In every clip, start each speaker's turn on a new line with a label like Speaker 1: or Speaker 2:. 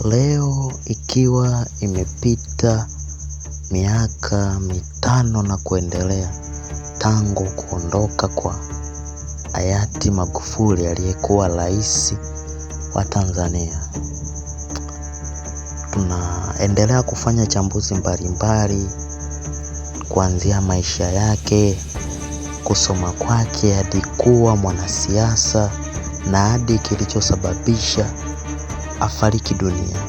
Speaker 1: Leo ikiwa imepita miaka 5 na kuendelea tangu kuondoka kwa hayati Magufuli aliyekuwa rais wa Tanzania. Tunaendelea kufanya chambuzi mbalimbali kuanzia maisha yake, kusoma kwake hadi kuwa mwanasiasa na hadi kilichosababisha afariki dunia.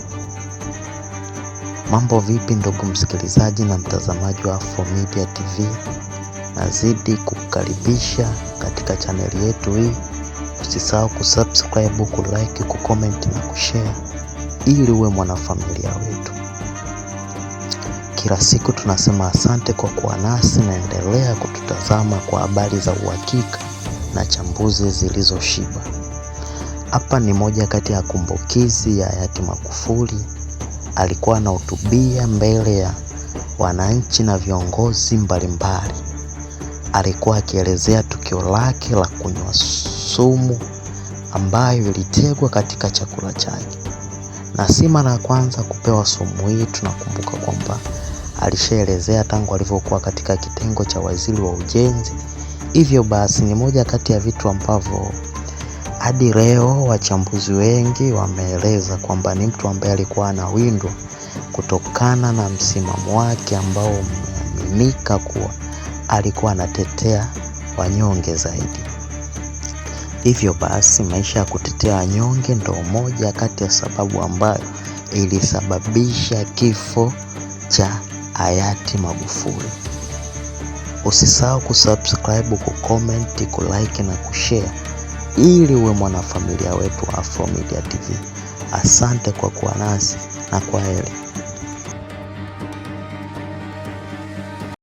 Speaker 1: Mambo vipi ndugu msikilizaji na mtazamaji wa Afromedia TV? Nazidi kukukaribisha katika chaneli yetu hii. Usisahau kusubscribe, kulike, kucomment na kushare ili uwe mwanafamilia wetu. Kila siku tunasema asante kwa kuwa nasi na endelea kututazama kwa habari za uhakika na chambuzi zilizoshiba. Hapa ni moja kati ya kumbukizi ya hayati Magufuli. Alikuwa anahutubia mbele ya wananchi na viongozi mbalimbali. Alikuwa akielezea tukio lake la kunywa sumu ambayo ilitegwa katika chakula chake. Na si mara ya kwanza kupewa sumu hii. Tunakumbuka kwamba alishaelezea tangu alivyokuwa katika kitengo cha waziri wa ujenzi. Hivyo basi ni moja kati ya vitu ambavyo hadi leo wachambuzi wengi wameeleza kwamba ni mtu ambaye alikuwa anawindwa kutokana na msimamo wake ambao umeaminika kuwa alikuwa anatetea wanyonge zaidi. Hivyo basi maisha ya kutetea wanyonge ndio moja kati ya sababu ambayo ilisababisha kifo cha hayati Magufuli. Usisahau kusubscribe, kucomment, kulike na kushare ili uwe mwanafamilia wetu wa Afromedia TV. Asante kwa kuwa nasi na kwaheri.